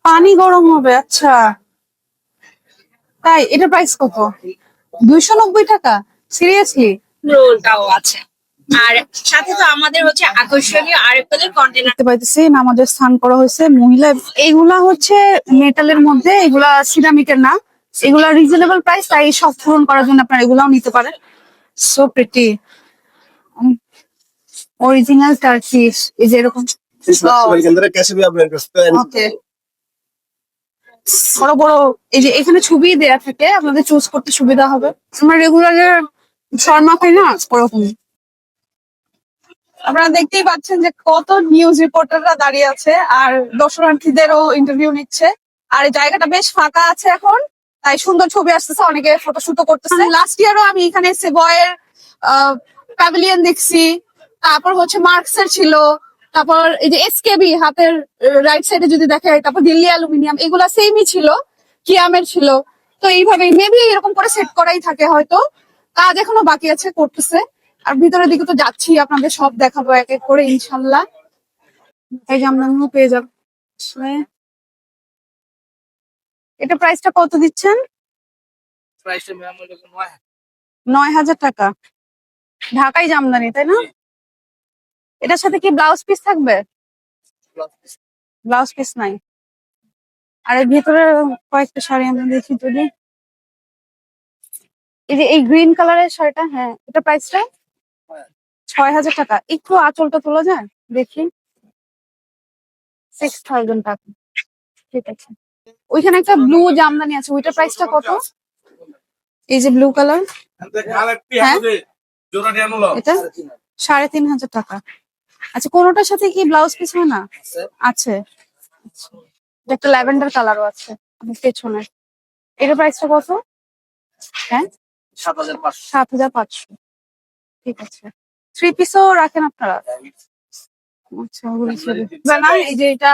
পানি গরম হবে, আচ্ছা। তাই এটা প্রাইস কত? 290 টাকা? সিরিয়াসলি? রোলটাও আছে। আর সাথে তো আমাদের হচ্ছে আকর্ষণীয় আরেকগুলো কন্টেনার দেখতে পাইতেছি নামাজের স্থান করা হয়েছে মহিলা। এইগুলা হচ্ছে মেটালের মধ্যে, এগুলা সিরামিকের না। এগুলা রিজনেবল প্রাইস, তাই সব পূরণ করার জন্য আপনারা এগুলাও নিতে পারেন। So pretty, original Turkish. এই যে এরকম ওকে, বড় বড়। এই যে এখানে ছবি দেয়া থাকে, আপনাদের চুজ করতে সুবিধা হবে। আমরা রেগুলার শর্মা খাই না, ওরকম। আপনারা দেখতেই পাচ্ছেন যে কত নিউজ রিপোর্টাররা দাঁড়িয়ে আছে আর দর্শনার্থীদেরও ইন্টারভিউ নিচ্ছে। আর এই জায়গাটা বেশ ফাঁকা আছে এখন, তাই সুন্দর ছবি আসতেছে, অনেকে ফটোশুটও করতেছে। লাস্ট ইয়ারও আমি এখানে সেভয়ের প্যাভিলিয়ন দেখছি, তারপর হচ্ছে মার্কসের ছিল, তারপর এই যে এসকেবি হাতের রাইট সাইডে যদি দেখে, তারপর দিল্লি অ্যালুমিনিয়াম, এগুলা সেমই ছিল, কিয়ামের ছিল। তো এইভাবে মেবি এরকম করে সেট করাই থাকে হয়তো। কাজ এখনো বাকি আছে, করতেছে। আর ভিতরের দিকে তো যাচ্ছি, আপনাদের সব দেখাবো এক এক করে ইনশাল্লাহ। এই জামদানিও পেয়ে যাবো। এটা প্রাইসটা কত দিচ্ছেন? 9,000 টাকা। ঢাকাই জামদানি, তাই না? এটার সাথে কি ব্লাউজ পিস থাকবে? ব্লাউজ পিস নাই। আর এর ভিতরে কয়েকটা শাড়ি আমরা দেখি যদি। এই যে এই গ্রিন কালারের শাড়িটা, হ্যাঁ, এটা প্রাইসটা 6,000 টাকা। একটু আঁচলটা তোলা যায় দেখি। 6,000 টাকা, ঠিক আছে। ওইখানে একটা ব্লু জামদানি আছে, ওইটার প্রাইসটা কত? এই যে ব্লু কালার, হ্যাঁ, এটা 3,500 টাকা। আচ্ছা, কোনোটার সাথে কি ব্লাউজ পিস হয় না? আছে। এটা একটা ল্যাভেন্ডার কালারও আছে আপনার পেছনে। এটার প্রাইসটা কত? হ্যাঁ, 7,500। ঠিক আছে। থ্রি পিসও রাখেন আপনারা? আচ্ছা, ওগুলো ছেড়ে। না, এই যে এটা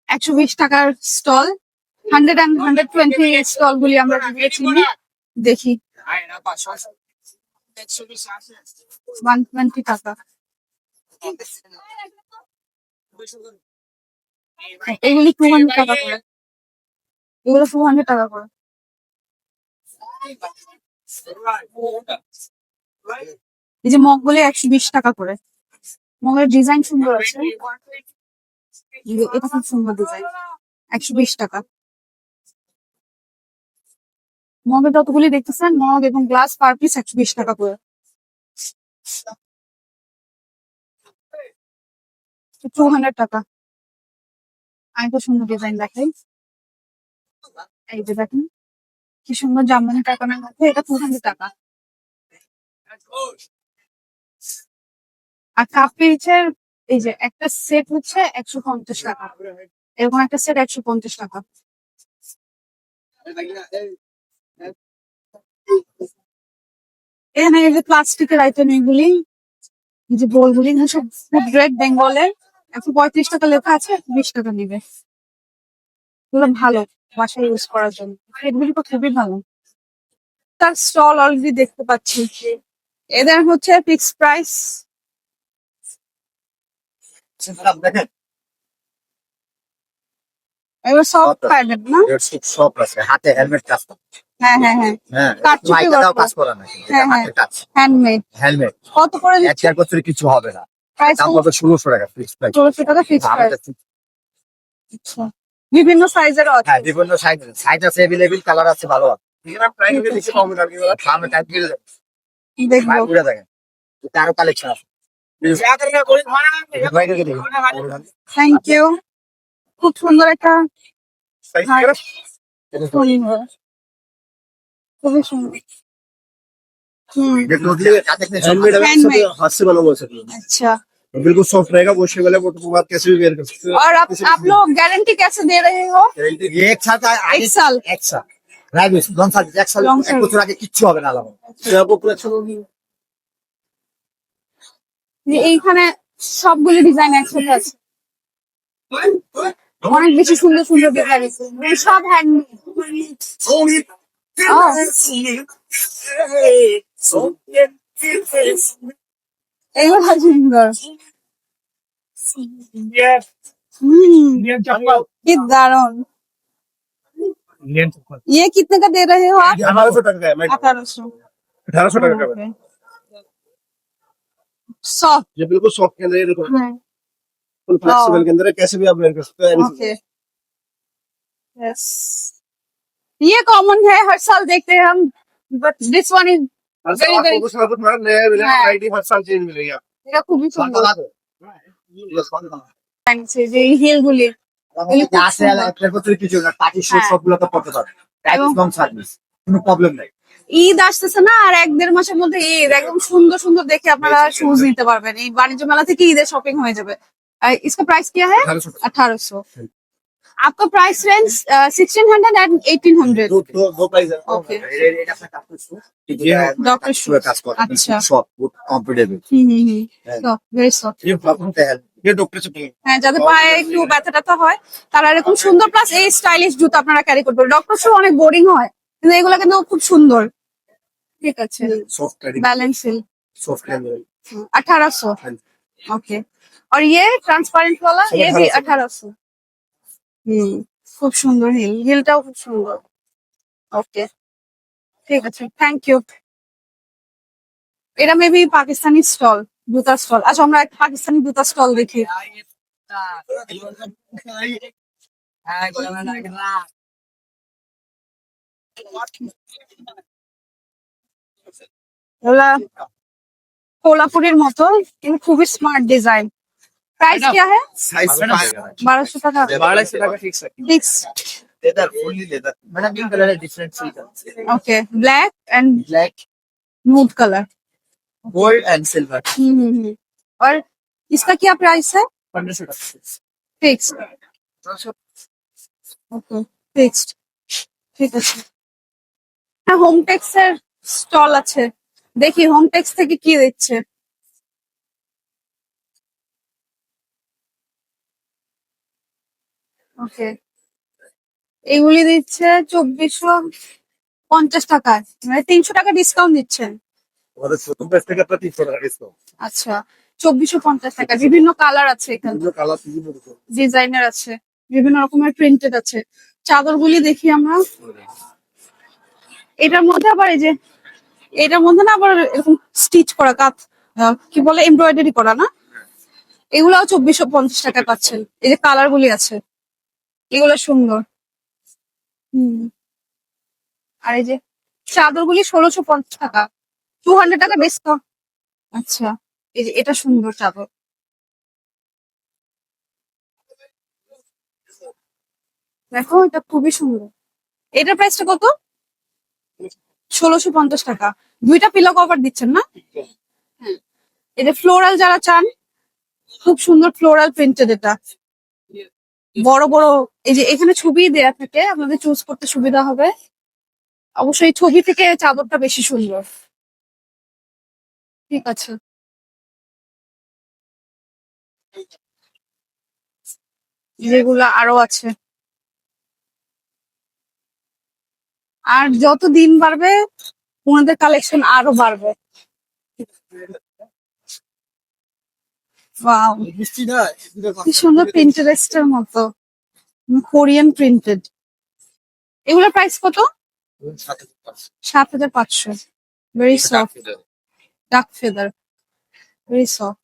120 টাকার স্টল, 120 স্টল গুলি আমরা চিনি। দেখি 120 টাকা। এগুলি 200 টাকা করে, এগুলো 200 টাকা করে। এই যে মগগুলি 120 টাকা করে। মগের ডিজাইন সুন্দর আছে, এটা খুব সুন্দর ডিজাইন। 120 টাকা। মগের যতগুলি দেখতেছেন, মগ এবং গ্লাস পার পিস 120 টাকা করে। 200 টাকা। আমি তো সুন্দর ডিজাইন দেখাই। এই যে দেখেন কি সুন্দর জামদানি টাকার মধ্যে, এটা 200 টাকা। আর কাপ পিসের এই যে একটা সেট হচ্ছে 150 টাকা, এরকম একটা সেট 150 টাকা। এখানে এই যে প্লাস্টিকের আইটেম, এগুলি এই যে বোলগুলি সব ফুড গ্রেড বেঙ্গলের, 135 টাকা লেখা আছে, 20 টাকা নিবে। এগুলো ভালো বাসায় ইউজ করার জন্য, এগুলি তো খুবই ভালো। তার স্টল অলরেডি দেখতে পাচ্ছি, এদের হচ্ছে ফিক্স প্রাইস। এবার সব প্যাডেড না? সব আছে, হাতে হেলমেট কাজ করে। হ্যাঁ হ্যাঁ হ্যাঁ, হ্যাঁ, কাটচুপি মাইকাটাও work কাজ করে। করা না, হ্যাঁ হ্যাঁ, হ্যান্ডমেড। হেলমেট কত করে এক দিচ্ছে? চার বছরে কিছু হবে না। প্রাইস দাম হবে 1600 টাকা ফিক্স প্রাইস। 1600 টাকা ফিক্স প্রাইস। আচ্ছা, বিভিন্ন সাইজের আছে। হ্যাঁ, বিভিন্ন সাইজ সাইজ আছে, अवेलेबल কালার আছে, ভালো আছে। এখানে প্রাইস বেশি কম না, কি বলে সামনে টাইপ করে দেখবো। ঘুরে দেখেন, এটা আরো কালেকশন আছে। Thank you. খুব সুন্দর একটা খুবই সুন্দর। अच्छा, बिल्कुल सॉफ्ट रहेगा, वॉशेबल वाले फोटो के बाद कैसे भी वेयर कर सकते हो। और आप लोग गारंटी कैसे दे रहे हो? ये एक साथ एक साल? एक साथ राइट, लॉन्ग साल एक साल Long एक service। বছর আগে কিচ্ছু হবে না আলাদা। आपको कलेक्शन होगी যে এইখানে সবগুলো ডিজাইন একসাথে আছে, অনেক বেশি সুন্দর সুন্দর ডিজাইন আছে, সব হ্যান্ডমেড। এগুলো সুন্দর। কি দারুন। ये कितने का दे रहे हो आप? 1800 টাকা का है मैं 1800। 1800 টাকা का है सॉफ्ट ये बिल्कुल सॉफ्ट के अंदर ये देखो है। फुल फ्लेक्सिबल के अंदर है कैसे भी आप वेयर कर सकते हो ओके यस, ये कॉमन है, हर साल देखते हैं हम, बट दिस वन इज हर साल very, very- आपको कुछ ना कुछ मतलब नया मिलेगा हाँ। वैरायटी हर साल चेंज मिलेगी आपको এটা খুবই সুন্দর Yes, লাগছে যে হিল গুলি এগুলি খুব আছে সুন্দর। একটার ভিতরে কিছু না পার্টি শুট হ্যাঁ। সবগুলো তো করতে পারবে এবং- একদম সার্ভিস কোনো প্রবলেম নাই ঈদ আসতেছে না, আর 1-1.5 মাসের মধ্যে ঈদ, একদম সুন্দর সুন্দর দেখে আপনারা শুজ নিতে পারবেন। এই বাণিজ্য মেলা থেকে ঈদের শপিং হয়ে যাবে। इसका प्राइस क्या है? 1800। आपका प्राइस रेंज 1600 एंड 1800। दो प्राइस है Okay. এটা একটা কাজ করছো ये डॉक्टर शू। কাজ করে अच्छा। সব গুড কমফোর্টেবল ভেরি সফট। ये प्रॉब्लम है ये डॉक्टर से बोलो হ্যাঁ, যাদের পায়ে একটু ব্যথা ট্যাথা হয় তারা এরকম সুন্দর, প্লাস এই স্টাইলিশ জুতো আপনারা ক্যারি করতে পারেন। ডক্টর শু অনেক বোরিং হয়, কিন্তু এগুলো কিন্তু খুব সুন্দর। ঠিক আছে, सॉफ्ट कैरी बैलेंस हिल सॉफ्ट कैरी 1800। ओके, और ये ट्रांसपेरेंट वाला ये भी 1800। খুব সুন্দর হিল, হিলটাও খুব সুন্দর। ওকে, ঠিক আছে, থ্যাংক ইউ। এটা মেবি পাকিস্তানি স্টল, জুতার স্টল। আচ্ছা, আমরা একটা পাকিস্তানি জুতার স্টল দেখি। এগুলা কোলাপুরির মতো, কিন্তু খুবই স্মার্ট ডিজাইন। प्राइस क्या है? साइज 1200 টাকা 1200 টাকা ফিক্স है fix. Leather fully leather madam ये कलर है different silk okay, black and black nude colour. Gold and silver और इसका क्या प्राइस है? 1500 টাকা फिक्स। ओके, फिक्সड। ঠিক আছে। হ্যাঁ, হোম টেক্স এর স্টল আছে, দেখি হোম টেক্স থেকে কি দিচ্ছে। ওকে, এগুলি দিচ্ছে 2450 টাকায়, মানে 300 টাকা ডিসকাউন্ট দিচ্ছেন। আমাদের প্রথম পেজ থেকে আপনার 300 টাকা ডিসকাউন্ট আচ্ছা, 2450 টাকা। বিভিন্ন কালার আছে এখানে, বিভিন্ন কালার বিভিন্ন রকম ডিজাইনার আছে, বিভিন্ন রকমের প্রিন্টেড আছে। চাদরগুলি দেখি আমরা। এটার মধ্যে আবার এই যে, এটার মধ্যে না আবার এরকম স্টিচ করা কাজ, কি বলে, এমব্রয়ডারি করা না, এগুলাও 2450 টাকায় পাচ্ছেন। এই যে কালার গুলি আছে, এগুলো সুন্দর। আর এই যে চাদরগুলি 1650 টাকা, 200 টাকা ডিসকাউন্ট। আচ্ছা, এই যে এটা সুন্দর চাদর, দেখো এটা খুবই সুন্দর। এটার প্রাইসটা কত? 1650 টাকা। দুইটা পিলো কভার দিচ্ছেন না? হ্যাঁ। এই যে ফ্লোরাল যারা চান, খুব সুন্দর ফ্লোরাল প্রিন্টেড, এটা বড় বড়। এই যে এখানে ছবি দেয়া থাকে, আপনাদের চুজ করতে সুবিধা হবে। অবশ্যই ছবি থেকে চাদরটা বেশি সুন্দর। ঠিক আছে, যেগুলা আরো আছে। আর যত দিন বাড়বে ওনাদের কালেকশন আরো বাড়বে। ওয়াও, মিষ্টি না কি সুন্দর, প্রিন্টারেস্টের মতো, কোরিয়ান প্রিন্টেড। এগুলোর প্রাইস কত? 7500। ভেরি সফট, ডাক ফেদার, ভেরি সফট।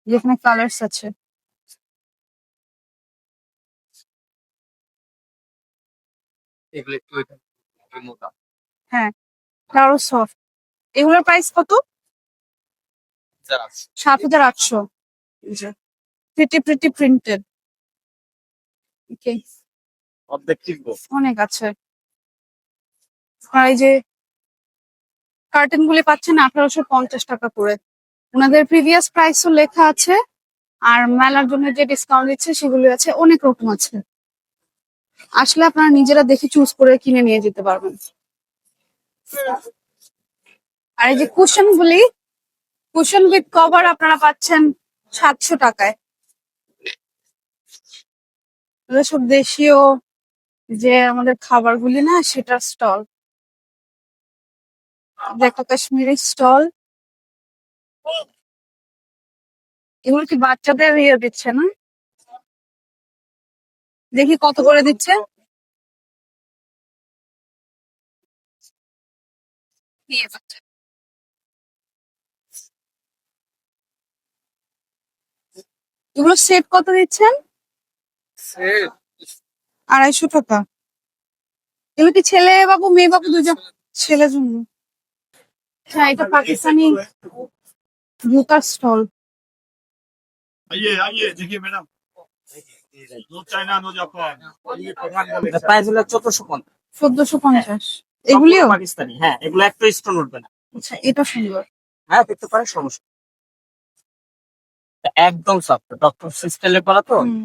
যেখানে কালার্স আছে। এগুলো একটু মোটা হ্যাঁ, আরো সফট। এগুলোর প্রাইস কত? 7800। Pretty pretty printed. Okay, objective অনেক আছে। আর এই যে কার্টেন গুলি পাচ্ছেন 1850 টাকা করে। ওনাদের প্রিভিয়াস প্রাইসও লেখা আছে, আর মেলার জন্য যে ডিসকাউন্ট দিচ্ছে সেগুলো আছে, অনেক রকম আছে। আসলে আপনারা নিজেরা দেখে চুজ করে কিনে নিয়ে যেতে পারবেন। আর এই যে কুশন গুলি, কুশন উইথ কভার আপনারা পাচ্ছেন 700 টাকায়। এগুলো সব দেশীয় যে আমাদের খাবারগুলি না, সেটার স্টল। একটা কাশ্মীরি স্টল। এগুলো কি বাচ্চাদের ইয়ে দিচ্ছে না? দেখি কত করে দিচ্ছে। এগুলো সেট কত দিচ্ছেন? 250 টাকা। এগুলো কি ছেলে বাবু মেয়ে বাবু দুজন? ছেলের জন্য। হ্যাঁ, এটা পাকিস্তানি জুতার স্টল। आइए आइए देखिए madam no China no Japan ये प्रधान এটা প্রাইস হলো 1450। 1450। এগুলিও? পাকিস্তানি, হ্যাঁ, এগুলো একটা স্টোন উঠবে না। আচ্ছা, এটা সুন্দর। হ্যাঁ, দেখতে পারেন, সমস্যা নেই। এটা একদম সফট, ডক্টর সিস্টেলে করা তো। হুম।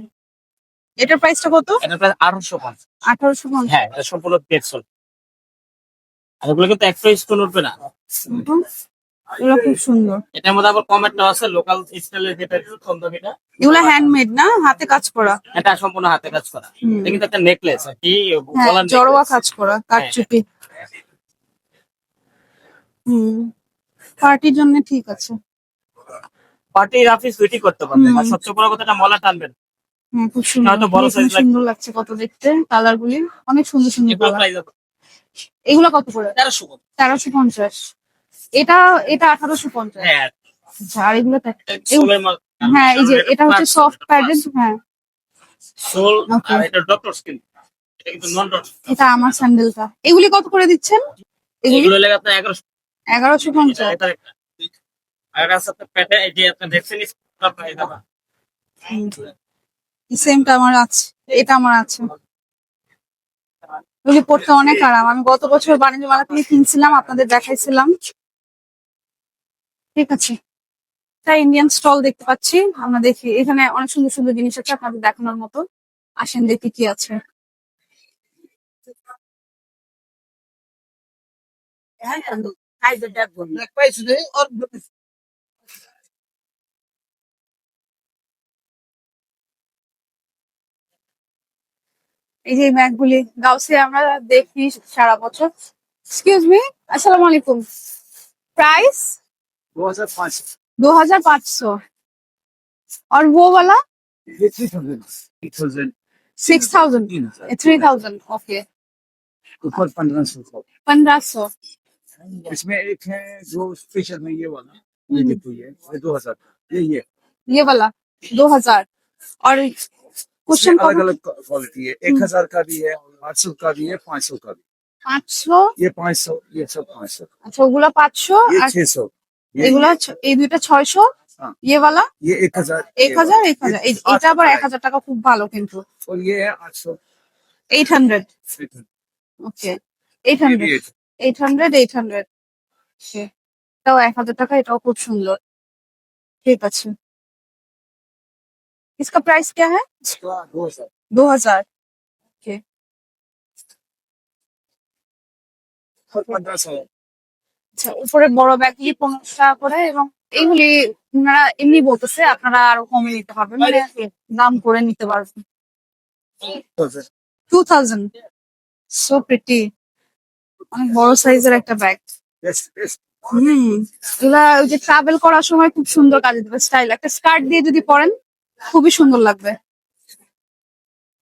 এটার প্রাইসটা কত? এটা প্রায় 1850। 1850। হ্যাঁ, এটা সম্পূর্ণ পেট্রোল। আর এগুলো কিন্তু একটা স্টোন উঠবে না। এগুলো খুব সুন্দর। এটার মধ্যে আবার কমেন্টটা আছে লোকাল স্টাইলের, যেটা কম দামিটা। এগুলো হ্যান্ডমেড না, হাতে কাজ করা? এটা সম্পূর্ণ হাতে কাজ করা। হুম। এটা কিন্তু একটা নেকলেস, কি হ্যাঁ, বলার জড়োয়া কাজ করা, কাঠচুপি। পার্টির জন্য ঠিক আছে। পার্টি রাফি সুইটি করতে পারবেন। আর হুম। সবচেয়ে বড় কথা, এটা মলা টানবেন। খুব সুন্দর। হয়তো বড় দেখুন, size লাগবে। সুন্দর লাগছে কত দেখতে, কালার গুলি অনেক সুন্দর সুন্দর এগুলো কালার। প্রাইস এগুলো কত করে? 1350। 1350। এটা এটা 1850। হ্যাঁ, আচ্ছা, আর এগুলো সোলের মাল। হ্যাঁ, এই যে এটা হচ্ছে সফট প্যাডেড। হ্যাঁ, সোল। Okay. আর এটা ডক্টর স্কিন, এটা কিন্তু নন ডক্টর। এটা আমার স্যান্ডেলটা। এগুলি কত করে দিচ্ছেন? এগুলি এগুলো লাগে আপনার 1100। 1150। এটা একটা। আর আছে আপনার প্যাটে, এই যে আপনি দেখছেন প্রাইস দাদা। সেমটা আমার আছে, এটা আমার আছে। এগুলি পড়তে অনেক আরাম। আমি গত বছর বাণিজ্য মেলা থেকে কিনছিলাম, আপনাদের দেখাইছিলাম। ঠিক আছে, তাই ইন্ডিয়ান স্টল দেখতে পাচ্ছি। আমরা দেখি, এখানে অনেক সুন্দর সুন্দর জিনিস আছে আপনাদের দেখানোর মতো। আসেন দেখি কি আছে। এই যে ব্যাগ গুলি গাউসে আমরা দেখি সারা বছর। এক্সকিউজ মি, আসসালামু আলাইকুম। प्राइस 2500। 2500। और वो वाला ये 3000। 3000 6000। 3000। ओके, ऊपर 1500। 1500। इसमें एक है जो स्पेशल है, ये वाला। ये देखो, ये 2000। ये ये वाला 2000। और क्वेश्चन अलग अलग क्वालिटी है। 1000 का भी है, 800 का भी है, 500 का भी। 500। ये 500, ये सब 500। আচ্ছা, ওগুলা 500 ये আর 600। এগুলা এই দুইটা 600। हाँ। ये वाला ये 1000। 1000। 1000 এটা আবার 1000 টাকা, খুব ভালো কিন্তু। और ये है 800। 800। ওকে, 800। ये 800। 800। ওকে, এটাও 1000 টাকা, এটাও খুব সুন্দর। ঠিক আছে, इसका प्राइस क्या है? इसका 2000। 2000। ओके, 1500। আচ্ছা, উপরে বড় ব্যাগগুলি 15 টাকা করে, এবং এইগুলি ওনারা এমনি বলতেছে, আপনারা আরো কমে নিতে পারবেন, মানে দাম করে নিতে পারবেন। 2000। So pretty. অনেক বড় সাইজের একটা ব্যাগ। Yes, yes. এগুলা ওই যে ট্রাভেল করার সময় খুব সুন্দর কাজে দেবে। স্টাইল, একটা স্কার্ট দিয়ে যদি পরেন খুবই সুন্দর লাগবে।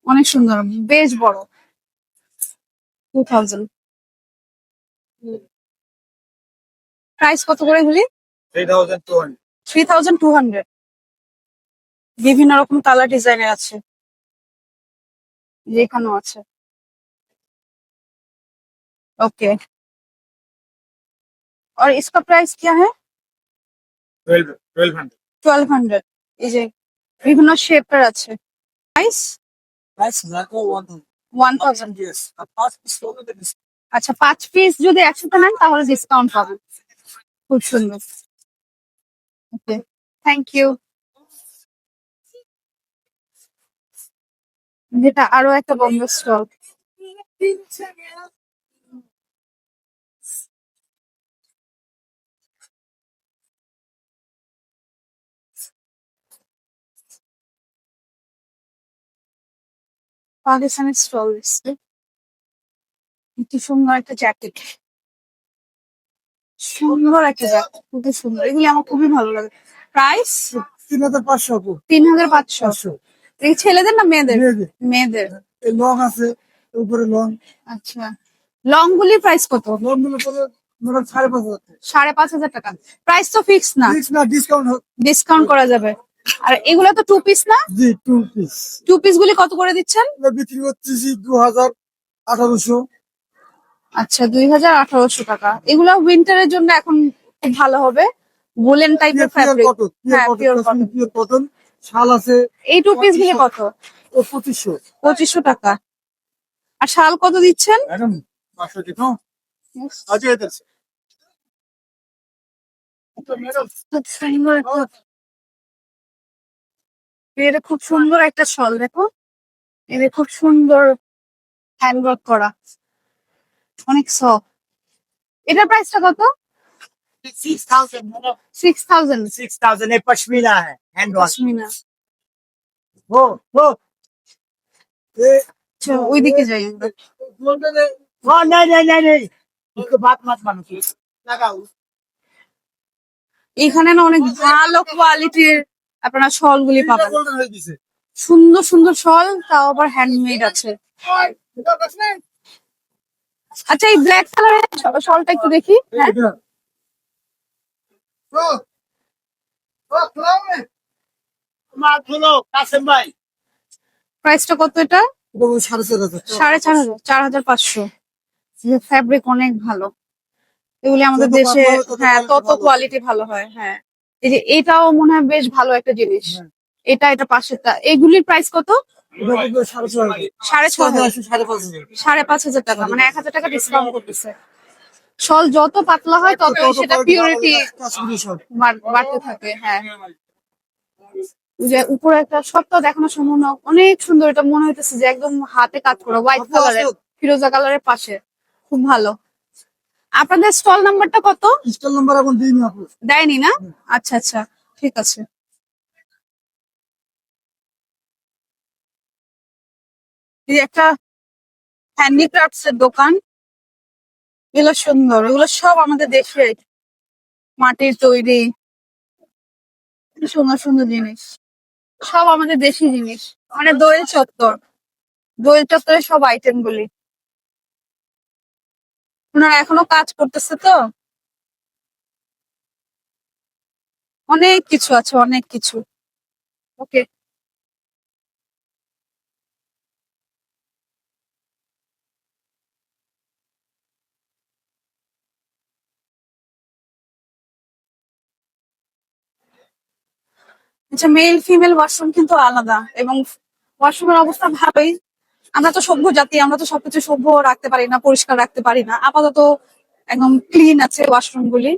অনেক সুন্দর, বেশ বড়। 2000। প্রাইস কত করে এগুলি? 3200। 3200। বিভিন্ন রকম কালার ডিজাইনের আছে, যেখানেও আছে। ओके, और इसका प्राइस क्या है? 1200। 1200। এই যে বিভিন্ন শেপের আছে। Price Price Naco 1000। 1000। Yes. A pass is lower than this. আচ্ছা, 5 পিস যদি 100 নেন তাহলে ডিসকাউন্ট পাবেন। খুব সুন্দর। ওকে, থ্যাংক ইউ। যেটা আরো একটা বন্ধ স্টল। পাকিস্তানি স্টল দিচ্ছে। কি সুন্দর একটা জ্যাকেট, সুন্দর একটা জ্যাকেট, খুবই সুন্দর। এগুলি আমার খুবই ভালো লাগে। প্রাইস 3500 আপু। 3500। 500। এই ছেলেদের না মেয়েদের? মেয়েদের। মেয়েদের। এই লং আছে, উপরে লং। আচ্ছা, লং গুলির প্রাইস কত? লং গুলো পরে মোটামুটি 5,500 5,500 টাকা। প্রাইস তো ফিক্স না, ফিক্স না, ডিসকাউন্ট। ডিসকাউন্ট করা যাবে। আর এগুলো তো টু পিস না? জি, 2 পিস। টু পিস গুলি কত করে দিচ্ছেন? বিক্রি করতেছি 2,1800। আচ্ছা, 2,1800 টাকা। এগুলো উইন্টারের জন্য এখন খুব ভালো হবে, উলেন টাইপের পিওর ফ্যাব্রিক। কটন, হ্যাঁ, পিওর কটন। Pure cotton. শাল আছে এই টু পিস গুলি কত? 2500। 2500 টাকা। আর শাল কত দিচ্ছেন? ম্যাডাম 500 টাকা। আজকে এটা এটা খুব সুন্দর একটা শল, দেখো। এটা খুব সুন্দর হ্যান্ডওয়ার্ক করা, অনেক সফট। এটার প্রাইসটা কত? 6000। 6,000। 6000 ये पश्मीना है, हैंड वॉश। পশমিনা। वो ये চলো ওইদিকে যাই আমরা। बोलते नहीं। हाँ, नहीं इसको बात मत मानो, लगाओ। এখানে না অনেক ভালো কোয়ালিটির আপনারা শল গুলি পাবেন, गोल्डन है जिसे। সুন্দর সুন্দর শল, তাও আবার হ্যান্ডমেড আছে। আচ্ছা, এই ব্ল্যাক কালারের শলটা একটু দেখি। হ্যাঁ, मार खोलो कासिम भाई। প্রাইসটা কত এটা? 4,500। 4,500, 4,500। ফ্যাব্রিক অনেক ভালো। এগুলি আমাদের যত দেশে, পাতলা হবে তত হ্যাঁ, quality তত ভালো। কোয়ালিটি ভালো হয়। হ্যাঁ, এই যে এটাও মনে হয় বেশ ভালো একটা জিনিস। হ্যাঁ। এটা পাশেরটা, এগুলির প্রাইস কত? 6,500। 6,500। 5,500। 5,500 টাকা, মানে 1,000 টাকা ডিসকাউন্ট করতেছে। শল যত পাতলা হয় তত সেটা পিউরিটি কাশ্মীরি শল। বাড়তে থাকে। হ্যাঁ, ওই যে উপরে একটা সপ্তাহ দেখানো সম্ভব না, অনেক সুন্দর। এটা মনে হইতেছে যে একদম হাতে কাজ করা, হোয়াইট কালারের, ফিরোজা কালারের পাশে, খুব ভালো। আপনাদের স্টল নাম্বারটা কত? স্টল নাম্বার এখন দিইনি আপু। দেয়নি না? আচ্ছা আচ্ছা, ঠিক আছে। এই যে একটা হ্যান্ডিক্রাফটস এর দোকান, এগুলো সুন্দর, এগুলো সব আমাদের দেশে মাটির তৈরি, সুন্দর সুন্দর জিনিস, সব আমাদের দেশি জিনিস। মানে দোয়েল চত্বর, দোয়েল চত্বরের সব আইটেম গুলি ওনারা এখনো কাজ করতেছে তো, অনেক কিছু আছে, অনেক কিছু। ওকে, আচ্ছা, মেল ফিমেল ওয়াশরুম কিন্তু আলাদা, এবং ওয়াশরুমের অবস্থা ভালোই। আমরা তো সভ্য জাতি, আমরা তো সবকিছু সভ্য রাখতে পারি না, পরিষ্কার রাখতে পারি না। আপাতত একদম ক্লিন আছে ওয়াশরুম গুলি।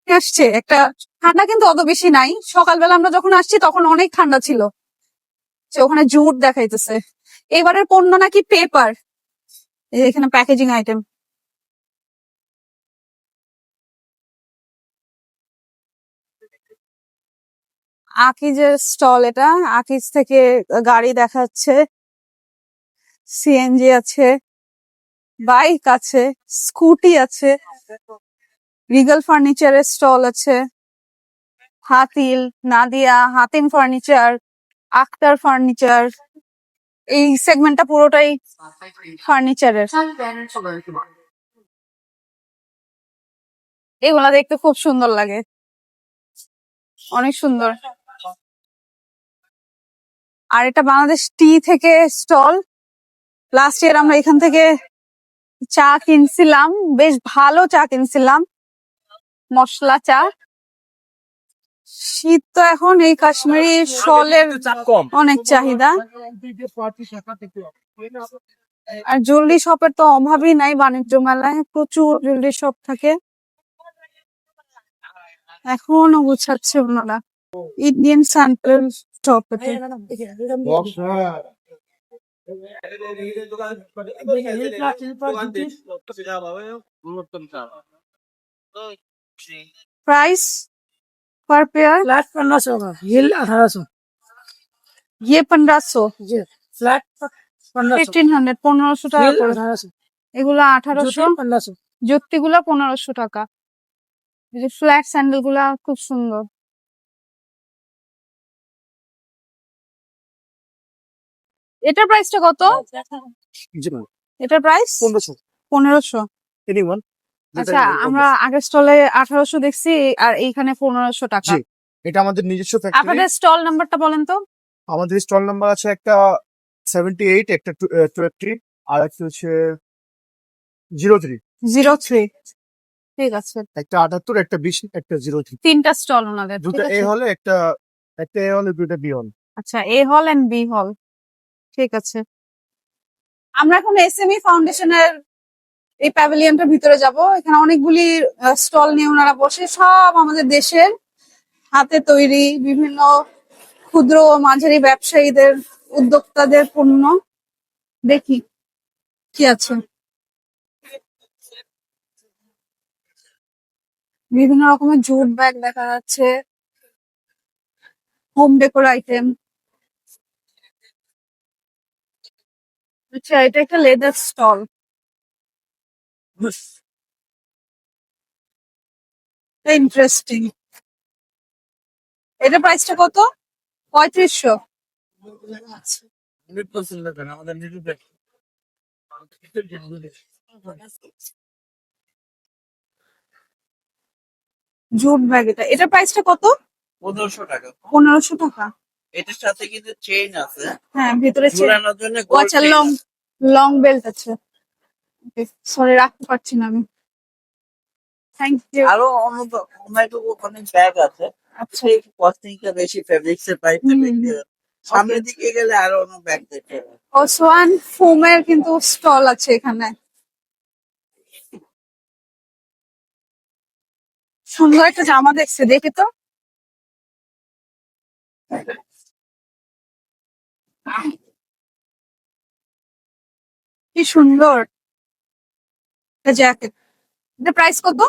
আসছে একটা ঠান্ডা, কিন্তু অত বেশি নাই। সকালবেলা আমরা যখন আসছি তখন অনেক ঠান্ডা ছিল। ওখানে জুট দেখাইতেছে। এবারের পণ্য নাকি পেপার, এখানে প্যাকেজিং আইটেম। আকিজের স্টল এটা, আকিজ থেকে গাড়ি দেখাচ্ছে, সিএনজি আছে, বাইক আছে, স্কুটি আছে, রিগাল ফার্নিচারের স্টল আছে, হাতিল, নাদিয়া, হাতিম ফার্নিচার, আক্তার ফার্নিচার। এই সেগমেন্টটা পুরোটাই ফার্নিচারের। এগুলা দেখতে খুব সুন্দর লাগে, অনেক সুন্দর। আর এটা বাংলাদেশ টি থেকে স্টল। লাস্ট ইয়ার আমরা এখান থেকে চা কিনছিলাম, বেশ ভালো চা কিনছিলাম, মশলা চা। শীত তো এখন, এই কাশ্মীরি শলের অনেক চাহিদা। আর জুয়েলারি শপের তো অভাবই নাই, বাণিজ্য মেলায় প্রচুর জুয়েলারি শপ থাকে। এখনো গুছাচ্ছে ওনারা। ইন্ডিয়ান স্যাম্পল শপ এটা। प्राइस पर पेयर फ्लैट 1500 का, हिल 1800। ये 1500, जी, फ्लैट 1500, 1500, 1500 টাকা हिल করে। 1800, এগুলা 1800, 1500। যুক্তিগুলা 1500 টাকা। এই যে ফ্ল্যাট স্যান্ডেল গুলা খুব সুন্দর। এটার প্রাইসটা কত? জি ম্যাম, এটার প্রাইস 1500 1500। এনিওয়ান। আচ্ছা, আমরা আগের স্টলে 1800 দেখছি আর এইখানে 1500 টাকা। জি, এটা আমাদের নিজস্ব ফ্যাক্টরি। আপনাদের স্টল নাম্বারটা বলেন তো। আমাদের স্টল নাম্বার আছে একটা 78, একটা 20, আর একটা হচ্ছে 03, 03। ঠিক আছে, একটা 78, একটা 20, একটা 03। তিনটা স্টল ওনাদের। দুটো ঠিক এ আছে। হলে একটা এ হলে দুটো বি হল। আচ্ছা, এ হল এন্ড বি হল। ঠিক আছে, আমরা এখন এসএমই ফাউন্ডেশনের এই প্যাভিলিয়নটার ভিতরে যাব। এখানে অনেকগুলি স্টল নিয়ে ওনারা বসে, সব আমাদের দেশের হাতে তৈরি বিভিন্ন ক্ষুদ্র ও মাঝারি ব্যবসায়ীদের, উদ্যোক্তাদের পণ্য। দেখি কি আছে। বিভিন্ন রকমের জুট ব্যাগ দেখা যাচ্ছে, হোম ডেকোর আইটেম। আচ্ছা, এটা একটা লেদার স্টল। ইন্টারেস্টিং। এটা প্রাইসটা কত? 3500। 100% লাগবে না, আমাদের নিজের ফ্যাক্টরি। Jute bag. এটার প্রাইসটা কত? 1500 টাকা। 1500 টাকা। এটার সাথে কিন্তু চেইন আছে, হ্যাঁ, ভিতরে ঝুলানোর জন্য ও গোল্ড আচ্ছা, চেইন লং আছে। লং বেল্ট আছে। সরি, রাখতে পারছি না আমি। Thank you. আরো অনেক অনেক ব্যাগ আছে। আচ্ছা, সেই কস্টিংটা বেশি, ফেব্রিক্স এর প্রাইসটা হুম, বেশি। হুম। সামনের দিকে গেলে আরো অনেক ব্যাগ দেখতে পাবেন। ও সোয়ান ফোমের কিন্তু স্টল আছে এখানে। সুন্দর একটা জামা দেখছে, দেখি তো। কি সুন্দর একটা জ্যাকেট। এটা প্রাইস কত?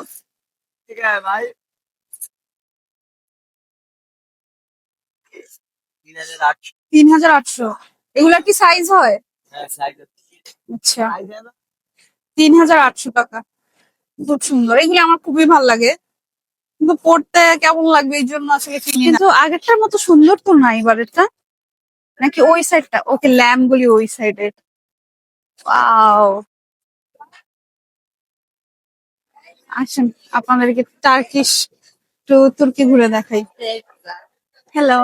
ঠিক আছে ভাই, 3800। 3800। এগুলার কি সাইজ হয়? হ্যাঁ, সাইজ আছে। আচ্ছা, সাইজ আছে। 3800 টাকা। খুব সুন্দর, এগুলো আমার খুবই ভালো লাগে, কিন্তু পড়তে কেমন লাগবে এই জন্য আসলে কিনি না। কিন্তু আগেরটার মতো সুন্দর তো না এবারেরটা। নাকি ওই সাইডটা? ওকে, ল্যাম্প গুলি ওই সাইডের। ওয়াও। আসেন, আপনাদেরকে টার্কিশ টু তুর্কি ঘুরে দেখাই। Hello,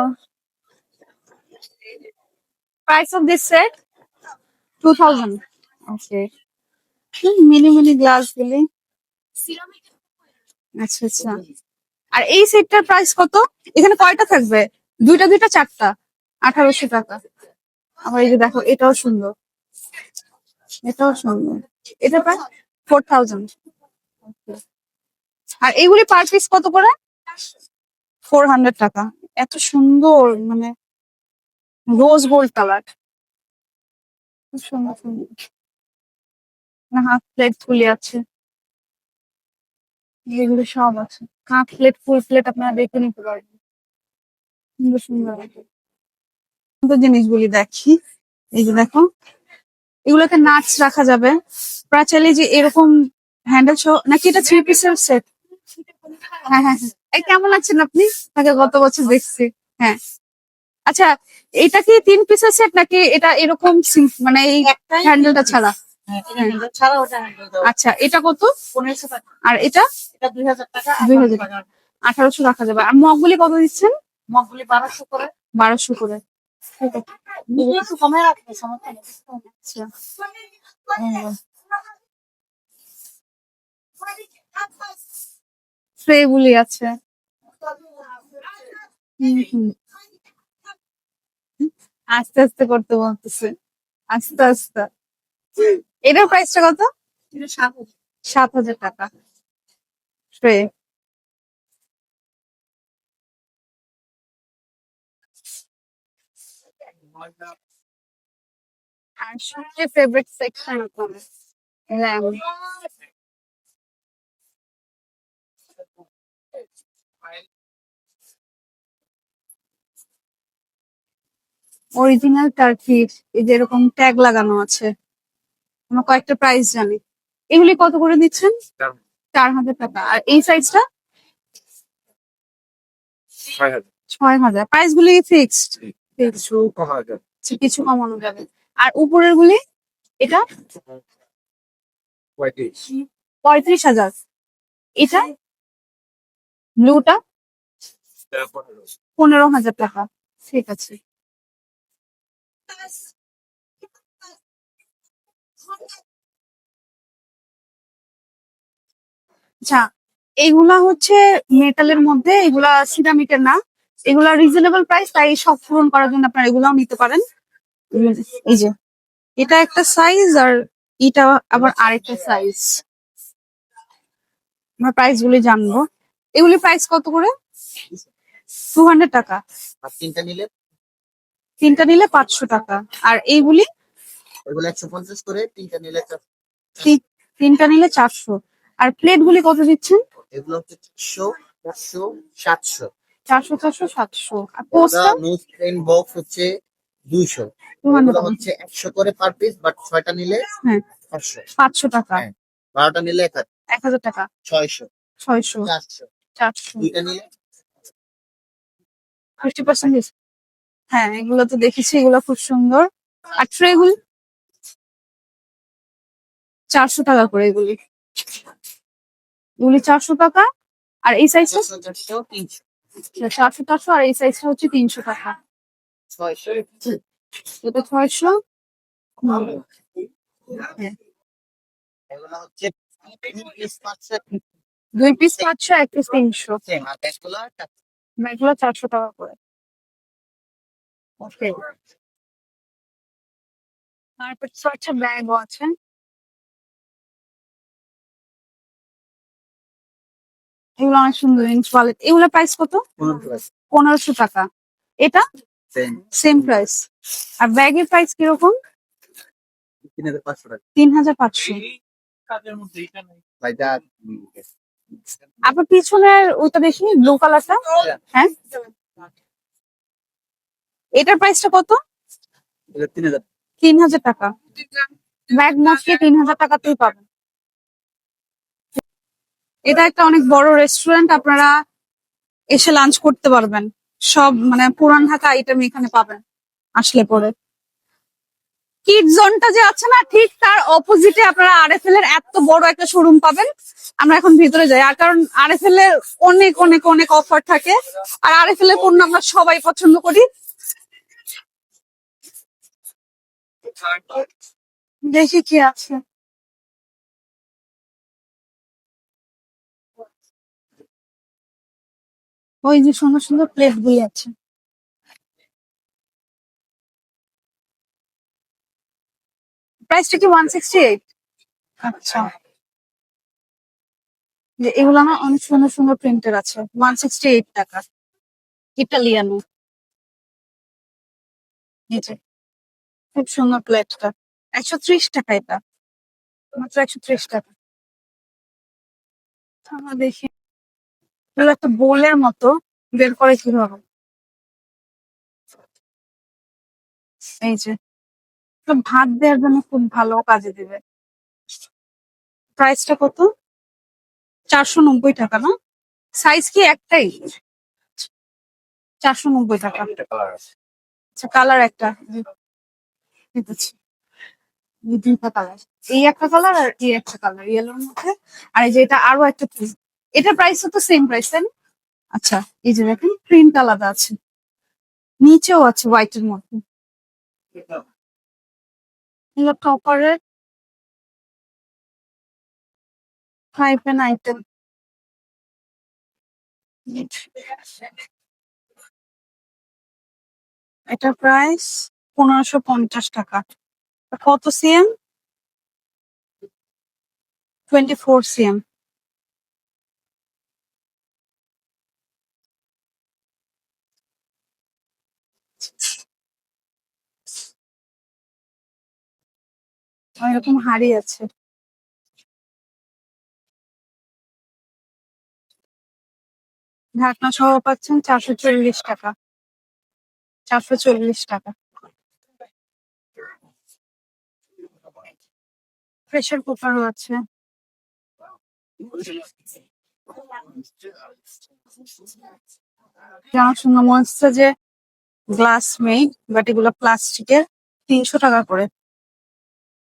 price of this set 2000। Okay, mini mini glass গুলি। আচ্ছা আচ্ছা। আর এই সেটটার প্রাইস কত? এখানে কয়টা থাকবে? দুইটা দুইটা চারটা। 1800 টাকা। আবার এই যে দেখো, এটাও সুন্দর, এটাও সুন্দর। এটা প্রায় 4000। আর এইগুলি পার পিস কত করে? 400 টাকা। এত সুন্দর, মানে রোজ গোল্ড কালার। খুব সুন্দর সুন্দর। হাফ প্লেট গুলি আছে, এগুলো সব আছে। হাফ প্লেট, ফুল প্লেট আপনারা দেখে নিতে পারবেন। সুন্দর সুন্দর সুন্দর জিনিসগুলি দেখি। এই যে দেখো, এগুলোতে নাটস রাখা যাবে। প্রায় চাইলে যে এরকম হ্যান্ডেল সহ, নাকি এটা 3 পিসের সেট? হ্যাঁ হ্যাঁ হ্যাঁ। এই কেমন আছেন আপনি? তাকে গত বছর দেখছি। হ্যাঁ, আচ্ছা, এটা কি 3 পিসের সেট নাকি এটা এরকম মানে এই হ্যান্ডেলটা ছাড়া? আচ্ছা, এটা কত? 1500 টাকা। আর এটা? এটা 2000 টাকা। 2000। 1800 রাখা যাবে। আর মগগুলি কত দিচ্ছেন? মগগুলি 1200 করে। 1200 করে। একটু কমে রাখবে, সমস্যা নেই। আচ্ছা, ট্রে গুলি আছে। হুম, হুম। আস্তে আস্তে করতে বলতেছে, আস্তে আস্তে। এটার প্রাইসটা কত? এটা 7000। 7000 টাকা ট্রে। আর সবচেয়ে ফেভারিট সেকশন আপনাদের ল্যাম্প। অরিজিনাল টার্কিশ, এই যে এরকম ট্যাগ লাগানো আছে। আমরা কয়েকটা প্রাইস জানি। এগুলি কত করে দিচ্ছেন? 4000 টাকা। আর এই সাইজটা? 6,000 6,000। প্রাইস গুলি ফিক্সড? কিছু কমা যাবে। কিছু কমানো যাবে। আর উপরের গুলি? এটা 35 35,000। এটা ব্লুটা তারপরে 15,000 টাকা। ঠিক আছে। আচ্ছা, এইগুলা হচ্ছে মেটালের মধ্যে, এগুলা সিরামিকের না। এগুলা রিজনেবল প্রাইস, তাই সব পূরণ করার জন্য আপনারা এগুলাও নিতে পারেন। এই যে এটা একটা সাইজ, আর এটা আবার আরেকটা সাইজ। আমরা প্রাইস গুলি জানবো। এগুলি প্রাইস কত করে? 200 টাকা। আর তিনটা নিলে তিনটা নিলে 500 টাকা। আর এইগুলি ওইগুলো 150 করে, তিনটা নিলে তিনটা নিলে 400। আর প্লেট গুলি কত দিচ্ছেন? এগুলো হচ্ছে 400, 500, 700। 400, 400, 700। আর ওটা পোস্টটা নোজ পেন বক্স হচ্ছে 200। 200 এগুলো টাকা। হচ্ছে 100 করে পার পিস, বাট 6টা নিলে হ্যাঁ 500। 500 টাকা। হ্যাঁ। 12টা নিলে 1000 টাকা। 600, 600, 400। 400। দুইটা নিলে 50% ডিসকাউন্ট। হ্যাঁ, এগুলো তো দেখেছি, এগুলো খুব সুন্দর। আর ট্রে গুলি 400 টাকা করে। এগুলি 400 টাকা। আর এই সাইজটা 400, 400, 300, 400, 400। আর এই সাইজটা হচ্ছে 300 টাকা। 600। এটা 600। হ্যাঁ, এগুলো হচ্ছে 2 পিস 500 2 পিস 500, 1 পিস 300। সেম। আর ব্যাগগুলো এগুলো 400 টাকা করে। ওকে। তারপর হচ্ছে ব্যাগও আছে। এগুলো অনেক সুন্দর ইঞ্চ ওয়ালেট। এগুলো প্রাইস কত? 1500 টাকা। এটা সেম সেম প্রাইস। আর ব্যাগের প্রাইস কিরকম? 3,500 টাকা। 3500। কাজের মধ্যে এটা নাই। ভাই যা আপনার পিছনের ওইটা দেখি, ব্লু কালারটা। হ্যাঁ, এটার প্রাইসটা কত? 3,000। 3000 টাকা। ব্যাগ মোস্টলি 3000 টাকাতেই পাবেন। এটা একটা অনেক বড় রেস্টুরেন্ট, আপনারা এসে লাঞ্চ করতে পারবেন। সব মানে পুরান ঢাকা আইটেম এখানে পাবেন আসলে পরে। কিড জোনটা যে আছে না, ঠিক তার অপোজিটে আপনারা আরএফএল এর এত বড় একটা শোরুম পাবেন। আমরা এখন ভিতরে যাই। আর কারণ আরএফএল এর অনেক অনেক অনেক অফার থাকে, আর আরএফএল এর পণ্য আমরা সবাই পছন্দ করি। দেখি কি আছে। ওই যে সুন্দর সুন্দর প্লেট গুলি আছে। প্রাইসটা কি 168? আচ্ছা, যে এগুলো না অনেক সুন্দর সুন্দর প্রিন্টের আছে। 168 টাকা। ইটালিয়ানো। এই যে খুব সুন্দর প্লেটটা। 130 টাকা এটা। মাত্র 130 টাকা। আমরা দেখি এগুলো একটা বোলের মতো বের করে কিভাবে। এই যে তো ভাত দেওয়ার জন্য খুব ভালো কাজে দিবে। প্রাইসটা কত? 490 টাকা না? সাইজ কি একটাই? 490 টাকা। আচ্ছা, কালার একটা। ঠিক আছে, এই দুইটা কালার। এই একটা কালার আর এই একটা কালার ইয়েলোর মধ্যে। আর এই যে এটা আরো একটা প্রিন্ট। এটা প্রাইস তো সেম প্রাইস তাই না? আচ্ছা, এই যে দেখেন প্রিন্ট আলাদা আছে, নিচেও আছে হোয়াইটের মধ্যে। এগুলো টপারের 5 আইটেম। এটা প্রাইস 1550 টাকা। কত সিএম? 24 সিএম। এরকম হাড়ি আছে। ঢাকনা সহ পাচ্ছেন 440 টাকা। 440 টাকা। প্রেসার কুকারও আছে। অনেক সুন্দর মনে হচ্ছে যে গ্লাস মেড, বাট এগুলো প্লাস্টিকের, 300 টাকা করে।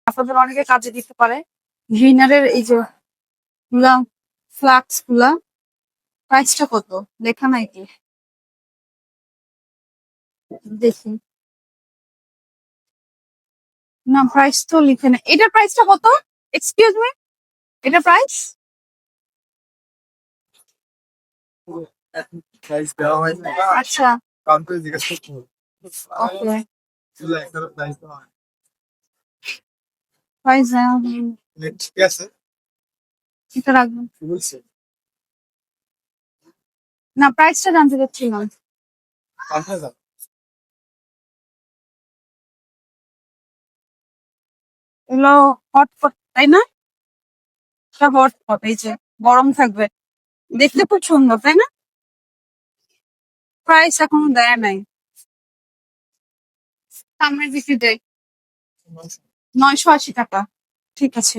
আপনাদের অনেকে কাজে দিতে পারে। গ্রিনারের এই যে গুলা ফ্লাক্স গুলা, প্রাইসটা কত লেখা নাই কি, দেখি না, প্রাইস তো লিখে না। এটার প্রাইসটা কত? এক্সকিউজ মি, এটা প্রাইস? প্রাইস দেওয়া হয় না, আচ্ছা, কাউন্টারে জিজ্ঞেস করতে হবে। ওকে, চুলা একটা প্রাইস দেওয়া হয়। প্রাইস ঠিক আছে, এটা রাখবেন কি বলছে? না, প্রাইসটা জানতে চাচ্ছিলাম। 5000। এগুলো হটপট তাই না? হটপট, এই যে গরম থাকবে, দেখতে খুব সুন্দর তাই না? প্রাইস এখনো দেয় নাই, সামনের বিক্রি দেয় 980 টাকা। ঠিক আছে,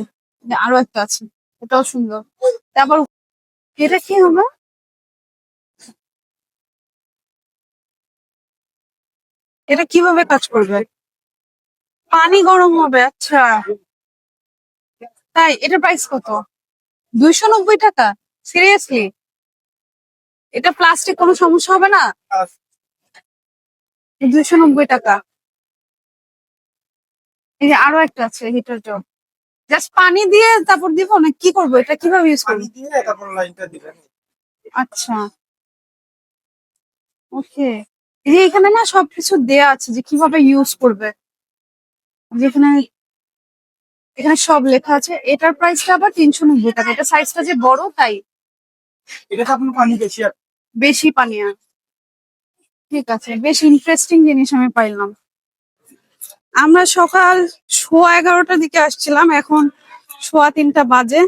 আরো একটা আছে, এটাও সুন্দর। তারপর এটা কি হবে? এটা কিভাবে কাজ করবে? পানি গরম হবে, আচ্ছা তাই। এটা প্রাইস কত? 290 টাকা? সিরিয়াসলি? এটা প্লাস্টিক, কোনো সমস্যা হবে না? 290 টাকা। এই যে আরো একটা আছে হিটার জব, জাস্ট পানি দিয়ে তারপর দিব না, কি করবো এটা, কিভাবে ইউজ করবো? পানি দিয়ে তারপর লাইনটা দিবেন। আচ্ছা, ওকে। এই যে এখানে না সবকিছু দেয়া আছে যে কিভাবে ইউজ করবে, যেখানে এখানে সব লেখা আছে। এটার প্রাইসটা আবার 390 টাকা। এটা সাইজটা যে বড় তাই এটা তো আপনার পানি বেশি আর বেশি পানি আর। ঠিক আছে, বেশ ইন্টারেস্টিং জিনিস আমি পাইলাম। আমরা সকাল 11:15টার দিকে আসছিলাম, এখন 3:15 বাজে।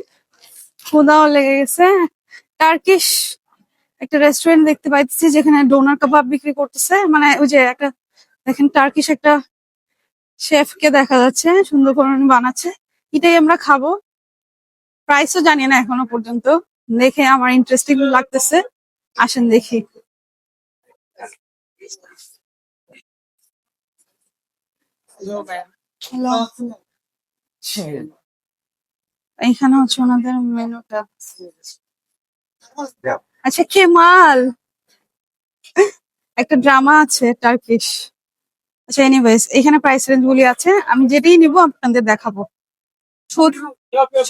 ক্ষুধাও লেগে গেছে। টার্কিশ একটা রেস্টুরেন্ট দেখতে পাইতেছি যেখানে ডোনার কাবাব বিক্রি করতেছে, মানে ওই যে একটা দেখেন টার্কিশ একটা শেফকে দেখা যাচ্ছে, সুন্দর করে উনি বানাচ্ছে। এটাই আমরা খাবো। প্রাইসও জানি না এখনো পর্যন্ত, দেখে আমার ইন্টারেস্টিং লাগতেছে। আসেন দেখি। Hello. এইখানে হচ্ছে ওনাদের মেনুটা। আচ্ছা, কেমাল, একটা ড্রামা আছে টার্কিশ। আচ্ছা, এনিওয়েজ এখানে প্রাইস রেঞ্জ গুলি আছে, আমি যেটাই নিব আপনাদের দেখাবো।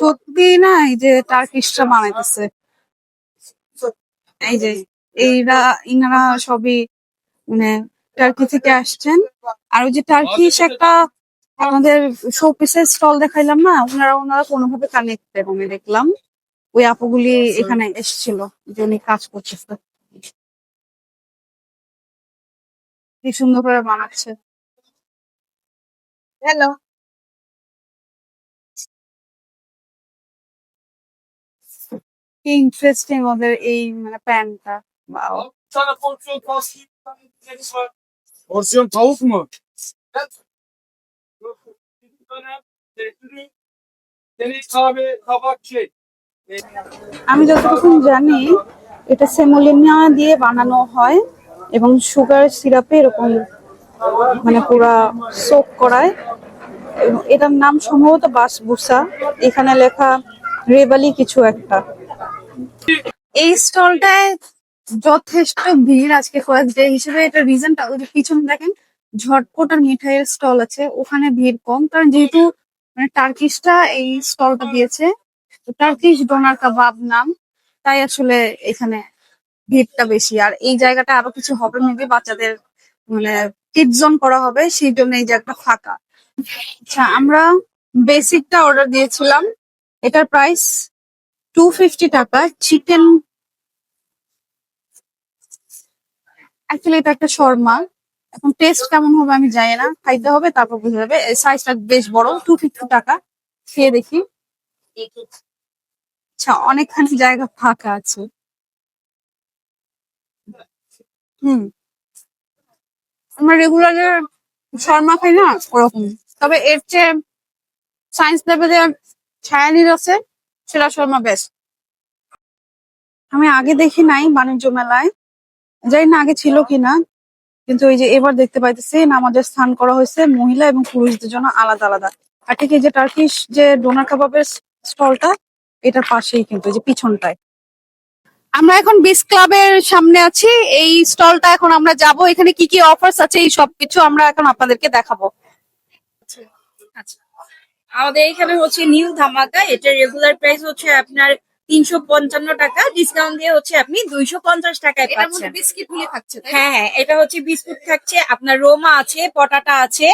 সত্যি না, এই যে টার্কিশটা বানাইতেছে, এই যে ইনারা সবই মানে টার্কি থেকে আসছেন। আর ওই যে টার্কিশ একটা আমাদের শো পিসের স্টল দেখাইলাম না, ওনারা কোনোভাবে কানেক্টেড আমি দেখলাম। ওই আপুগুলি এখানে এসেছিল, যে উনি কাজ করতেছে, কি সুন্দর করে বানাচ্ছে। হ্যালো, কি ইন্টারেস্টিং ওদের এই মানে প্যান্টটা। বাও, Sana porsiyon kalsın. Porsiyon tavuk mu? Deniz kahve, tabak şey. আমি যতটুকু জানি এটা সেমোলিনা দিয়ে বানানো হয় এবং সুগার সিরাপে এরকম মানে পুরা সোক করায়। এবং এটার নাম সম্ভবত বাসবুসা, এখানে লেখা রেবালি কিছু একটা। এই স্টলটায় যথেষ্ট ভিড় আজকে ফার্স্ট ডে হিসেবে। এটা রিজনটা ওই যে পিছনে দেখেন ঝটপট আর মিঠাইয়ের স্টল আছে, ওখানে ভিড় কম, কারণ যেহেতু মানে টার্কিশটা এই স্টলটা দিয়েছে, টার্কিশ ডোনার কাবাব নাম, তাই আসলে এখানে ভিড়টা বেশি। আর এই জায়গাটা আরো কিছু হবে মেবি, বাচ্চাদের মানে কিড জোন করা হবে, সেই জন্য এই জায়গাটা ফাঁকা। আচ্ছা, আমরা বেসিকটা অর্ডার দিয়েছিলাম, এটার প্রাইস 250 টাকা। চিকেন, অ্যাকচুয়ালি এটা একটা শর্মা। এখন টেস্ট কেমন হবে আমি জানি না, খাইতে হবে তারপর বুঝে যাবে। সাইজটা বেশ বড়, 250 টাকা। খেয়ে দেখি। আচ্ছা, অনেকখানি জায়গা ফাঁকা আছে। হুম, আমরা রেগুলার শর্মা খাই না ওরকম, তবে এর চেয়ে সায়েন্স লেভেলে ছায়ানির আছে, সেটা শর্মা বেস্ট। আমি আগে দেখি নাই বাণিজ্য মেলায়, জানি না আগে ছিল কিনা, কিন্তু এই যে এবার দেখতে পাইতেছি নামাজের স্থান করা হয়েছে মহিলা এবং পুরুষদের জন্য আলাদা আলাদা। আর ঠিক এই যে টার্কিশ যে ডোনার কাবাবের স্টলটা, এটার পাশেই কিন্তু এই যে পিছনটায়। আমরা এখন বিচ ক্লাবের সামনে আছি। এই স্টলটা এখন আমরা যাব, এখানে কি কি অফার্স আছে এই সবকিছু আমরা এখন আপনাদেরকে দেখাবো। আচ্ছা, আমাদের এখানে হচ্ছে নিউ ধামাকা। এটার রেগুলার প্রাইস হচ্ছে আপনার 355 টাকা, ডিসকাউন্ট দিয়ে হচ্ছে আপনি 250 টাকায় এটার মধ্যে পাচ্ছেন। বিস্কিট গুলি থাকছে, তাই না? হ্যাঁ হ্যাঁ, এটা হচ্ছে বিস্কুট থাকছে, আপনার রোমা আছে, পটাটা আছে,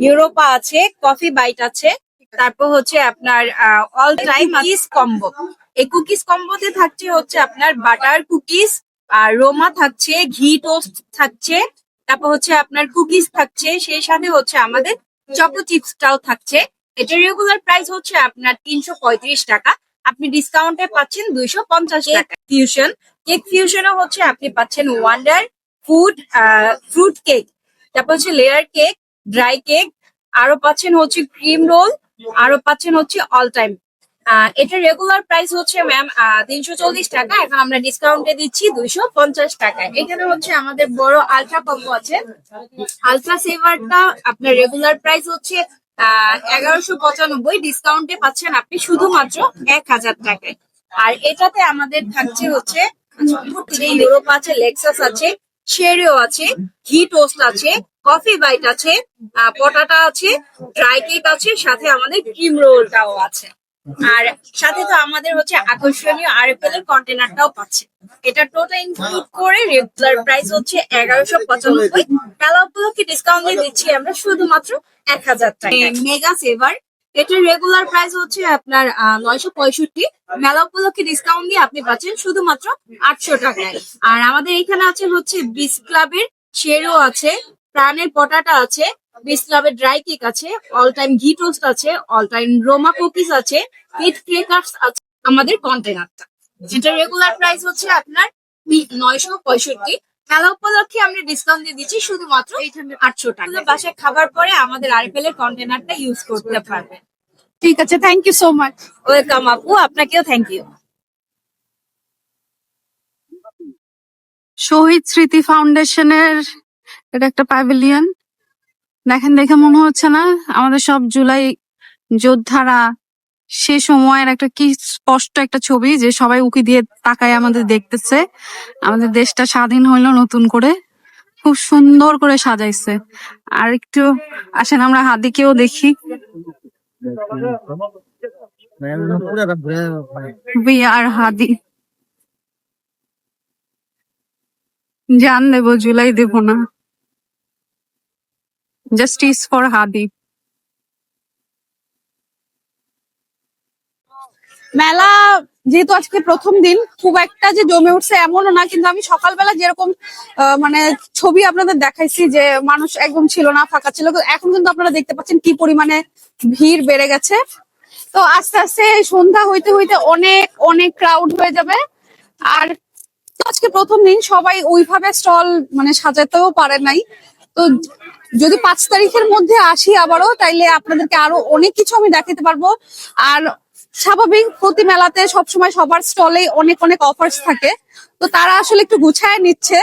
ইউরোপা আছে, কফি বাইট আছে, তারপর হচ্ছে আপনার অল টাইম কুকিজ কম্বো। এই কুকিজ কম্বোতে থাকছে হচ্ছে আপনার বাটার কুকিজ, আর রোমা থাকছে, ঘি টোস্ট থাকছে, তারপর হচ্ছে আপনার কুকিজ থাকছে, সেই সাথে হচ্ছে আমাদের চকো চিপসটাও থাকছে। এটার রেগুলার প্রাইস হচ্ছে আপনার 335 টাকা, আপনি ডিসকাউন্টে পাচ্ছেন 250 টাকা। ফিউশন কেক, ফিউশনে হচ্ছে আপনি পাচ্ছেন ওয়ান্ডার ফুড ফ্রুট কেক, তারপর হচ্ছে লেয়ার কেক, ড্রাই কেক, আরো পাচ্ছেন হচ্ছে ক্রিম রোল, আরো পাচ্ছেন হচ্ছে অল টাইম। এটার রেগুলার প্রাইস হচ্ছে ম্যাম 340 টাকা, এখন আমরা ডিসকাউন্টে দিচ্ছি 250 টাকায়। এখানে হচ্ছে আমাদের বড় আলট্রা কম্বো আছে। আলট্রা সেভারটা আপনার রেগুলার প্রাইস হচ্ছে 1195, ডিসকাউন্টে পাচ্ছেন আপনি শুধুমাত্র 1000 টাকায়। আর এটাতে আমাদের থাকছে হচ্ছে ইউরোপ আছে, লেক্সাস আছে, শেরিও আছে, ঘি টোস্ট আছে, কফি বাইট আছে, পটাটা আছে, ড্রাই কেক আছে, সাথে আমাদের ক্রিম রোলটাও আছে। আর সাথে তো আমাদের হচ্ছে আকর্ষণীয় আরএফএল এর কন্টেনারটাও পাচ্ছে। এটা টোটাল ইনক্লুড করে রেগুলার প্রাইস হচ্ছে 1195, মেলা উপলক্ষে ডিসকাউন্ট দিয়ে দিচ্ছি আমরা শুধুমাত্র 1000 টাকা। মেগা সেভার, এটার রেগুলার প্রাইস হচ্ছে আপনার 965, মেলা উপলক্ষে ডিসকাউন্ট দিয়ে আপনি পাচ্ছেন শুধুমাত্র 800 টাকায়। আর আমাদের এখানে আছে হচ্ছে বিচ ক্লাবের শেরও আছে, প্রাণের পটাটা আছে, বিচ ক্লাবের ড্রাই কেক আছে, অল টাইম ঘি টোস্ট আছে, অল টাইম রোমা কুকিজ আছে, পিট ক্রেকার্স আছে। আমাদের কন্টেনারটা যেটা রেগুলার প্রাইস হচ্ছে আপনার 965, মেলা উপলক্ষে আমরা ডিসকাউন্ট দিয়ে দিচ্ছি শুধুমাত্র 800 টাকা। বাসায় খাবার পরে আমাদের আরএফএল এর কন্টেনারটা ইউজ করতে পারবেন। ঠিক আছে, thank you so much. Welcome আপু, আপনাকেও থ্যাংক ইউ। শহীদ স্মৃতি ফাউন্ডেশনের এটা একটা প্যাভিলিয়ন। দেখেন, দেখে মনে হচ্ছে না আমাদের সব জুলাই যোদ্ধারা সে সময়ের একটা কি স্পষ্ট একটা ছবি, যে সবাই উকি দিয়ে তাকায় আমাদের দেখতেছে। আমাদের দেশটা স্বাধীন হইলো নতুন করে, খুব সুন্দর করে সাজাইছে। আর একটু আসেন আমরা হাদিকেও দেখি। We are হাদি। জান দেবো, জুলাই দেব না। জাস্টিস ফর হাদি। মেলা যেহেতু আজকে প্রথম দিন, খুব একটা যে জমে উঠছে এমনও না, কিন্তু আমি সকালবেলা যেরকম মানে ছবি আপনাদের দেখাইছি যে মানুষ একদম ছিল না, ফাঁকা ছিল, তো এখন কিন্তু আপনারা দেখতে পাচ্ছেন কি পরিমাণে ভিড় বেড়ে গেছে। তো আস্তে আস্তে সন্ধ্যা হইতে হইতে অনেক অনেক ক্রাউড হয়ে যাবে। আর তো আজকে প্রথম দিন, সবাই ওইভাবে স্টল মানে সাজাতেও পারে নাই। তো যদি 5 তারিখের মধ্যে আসি আবারও, তাইলে আপনাদেরকে আরো অনেক কিছু আমি দেখাতে পারবো। আর স্বাভাবিক প্রতি মেলাতে সবসময় সবার স্টলে অনেক অনেক অফার্স থাকে, তো তারা আসলে একটু গুছায় নিচ্ছে।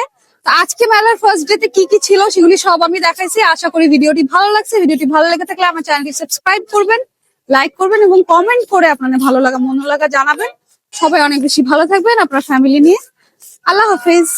তো আজকে মেলার ফার্স্ট ডে তে কি কি ছিল সেগুলি সব আমি দেখাইছি। আশা করি ভিডিওটি ভালো লাগছে। ভিডিওটি ভালো লেগে থাকলে আমার চ্যানেলটি সাবস্ক্রাইব করবেন, লাইক করবেন এবং কমেন্ট করে আপনাদের ভালো লাগা মন্দ লাগা জানাবেন। সবাই অনেক বেশি ভালো থাকবেন আপনার ফ্যামিলি নিয়ে। আল্লাহ হাফেজ।